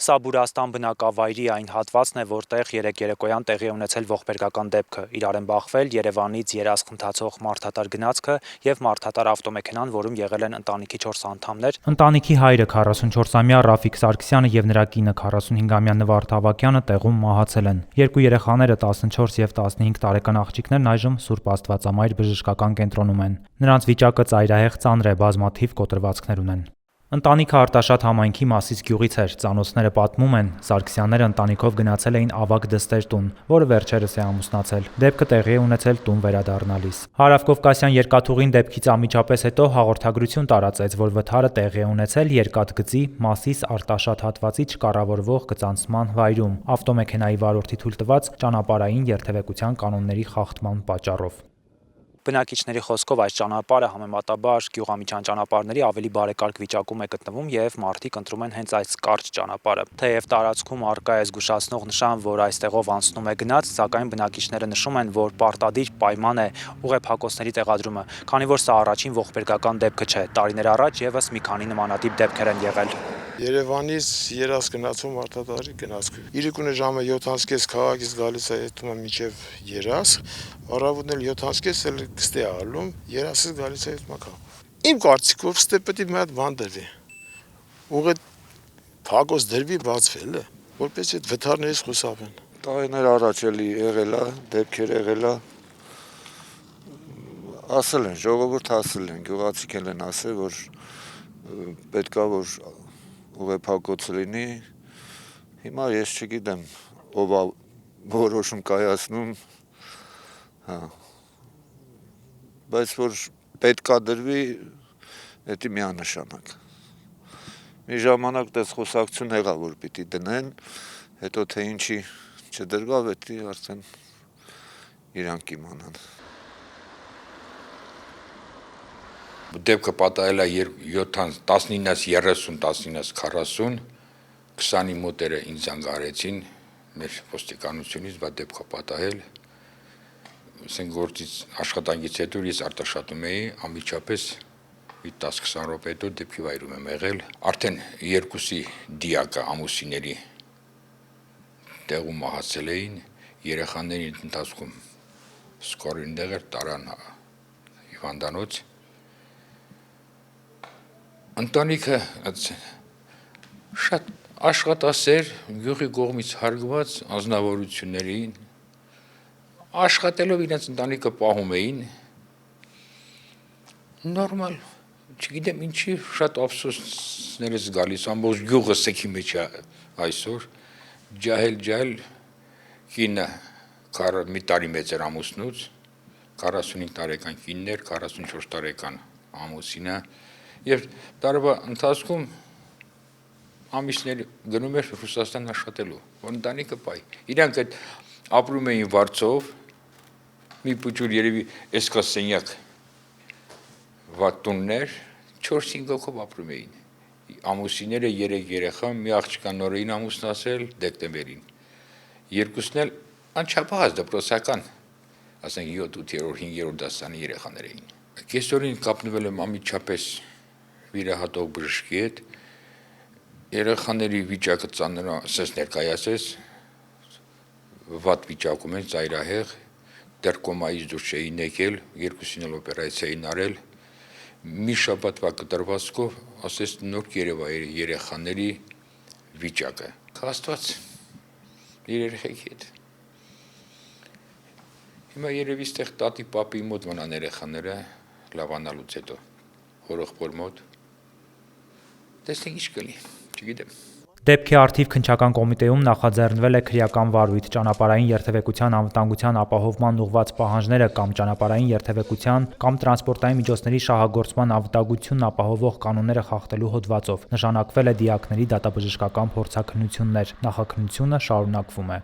Սա Բուրաստան բնակավայրի այն հատվածն է, որտեղ երեկ երեկոյան տեղի ունեցել ողբերգական դեպքը, իրար են բախվել Երևանից Երասխ ընթացող մարդատար գնացքը եւ մարդատար ավտոմեքենան, որում եղել են ընտանիքի 4 անդամներ։ Ընտանիքի հայրը 44-ամյա Ռաֆիկ Սարգսյանը եւ նրա կինը 45-ամյա Նվարդ Ավագյանը տեղում մահացել են։ Երկու երեխաները 14 եւ 15 տարեկան աղջիկներն այժմ Սուրբ Աստվածամայր բժշկական կենտրոնում են։ Նրանց վիճակը ծայրահեղ ծանր է, բազմաթիվ կոտրվածքներ ունեն։ Ընտանիքը Արտաշատ համայնքի Մասիս գյուղից էր, ծանոթները պատմում են, Սարգսյանները ընտանիքով գնացել էին Ավագ Դստեր տուն, որը վերջերս է ամուսնացել։ Դեպքը տեղի է ունեցել տուն վերադառնալիս։ Հարավկովկասյան երկաթուղին դեպքից անմիջապես հետո հաղորդագրություն տարածեց, որ վթարը տեղի է ունեցել երկաթգծի Մասիս Արտաշատ հատվածի չկառավարվող գծանցման վայրում, ավտոմեքենայի վարորդի թույլ տված ճանապարհային երթևեկության կանոնների խախտման պատճառով։ Բնակիչների խոսքով այս ճանապարհը համեմատաբար գյուղամիջյան ճանապարհների ավելի բարեկարգ վիճակում է գտնվում եւ մարդիկ ընտրում են հենց այս կարճ ճանապարհը։ Թեև տարածքում առկա է զգուշացնող նշան, որ այստեղով անցնում է գնաց, սակայն բնակիչները նշում են, որ պարտադիր պայման է ուղեփակոցների տեղադրումը, քանի որ սա առաջին ողբերգական դեպքը չէ։ Տարիներ առաջ եւս մի քանի նմանատիպ դեպքեր են եղել։ Երևանից Երասխ գնացող մարդատարի գնացքը։ Իրիկունը ժամը 7:30 քաղաքից գալիս է հետում մինչև Երասխ, առավոտն էլ 7:30 էլ կստե ալում, Երասխից գալիս է հետում քաղաք։ Իմ կարծիքով ստե պետք է մի հատ բան դրվի։ Ուղղակի փակոց դրվի բացվել է, որպես այդ վթարներից խուսափեն։ Տարիներ առաջ էլի եղել է, դեպքեր եղել է։ Ասել են, ժողովուրդ ասել են, գյուղացիք են ասել, որ պետքա որ ուղեփակոց լինի, հիմա ես չգիտեմ, ով է որոշում կայացնում, բայց որ պետքա դրվի, դա միանշանակ։ Մի ժամանակ դες խոսակցություն եղավ, որ պիտի դնեն, հետո թե ինչի չդրվավ, դա արդեն իրանք իմանան։ Դեպքը պատահել է 19-ից 30, 19-ից 40, 20-ի մոտերը ինձ զանգ արեցին մեր ոստիկանությունից, բա դեպքը պատահել։ Ասենք գործից աշխատանքից հետո ես Արտաշատում էի, անմիջապես 10-20 րոպե հետո դեպքի վայրում եմ եղել։ Արդեն երկուսի դիակը ամուսինների տեղում մահացել էին, երեխաների ընթացքում սկորին դեղեր տարան հիվանդանոց։ Ընտանիքը շատ աշխատասեր, գյուղի կողմից հարգված անձնավորություններին, աշխատելով իրենց ընտանիքը պահում էին, նորմալ, չգիտեմ ինչի շատ ափսոսներ ես գալիս, ամբողջ գյուղը սեքի մեջ է այսօր, ջահել կինը մի տարի մեծ էր ամուսնուց, 45 տարեկան կինն էր, 44 տարեկան ամուսինը, եւ տարվա ընթացքում ամիսներ գնում էր Ռուսաստան աշխատելու, որ ընտանիքը պահի։ Իրանք այդ ապրում էին վարձով, մի փոքր երևի էսկա սենյակ վատուններ, 4-5 հոգով ապրում էին։ Ամուսինները 3 երեխա, մի աղջկա նոր էին ամուսնացել դեկտեմբերին։ Երկուսն էլ անչափահաս դպրոցական, ասենք 7-8-րդ, 5-րդ դասարանի երեխաներ էին։ Կեսօրին կապնվել եմ անմիջապես վիրահատող բժշկի հետ, երեխաների վիճակը ծանր, ասես ներկայացես, վատ վիճակում են, ծայրահեղ, դեռ կոմայից դուրս չէին եկել, երկուսին էլ օպերացիա էին արել, մի շաբաթվա կտրվածքով, ասես նոր երևա երեխաների վիճակը, Աստված իր երեխեքի հետ։ Հիմա երևի ստեղ տատի պապի մոտ մնան երեխաները լավանալուց հետո, հորեղբոր մոտ, տեսնենք ինչ կլինի, չգիտեմ։ Դեպքի առթիվ քննչական կոմիտեում նախաձեռնվել է քրեական վարույթ, ճանապարհային երթևեկության անվտանգության ապահովման ուղղված պահանջները կամ ճանապարհային երթևեկության կամ տրանսպորտային միջոցների շահագործման անվտանգությունն ապահովող կանոնները խախտելու հոդվածով։ Նշանակվել է դիակների դատաբժշկական փորձաքննություններ, նախաքննությունը շարունակվում է։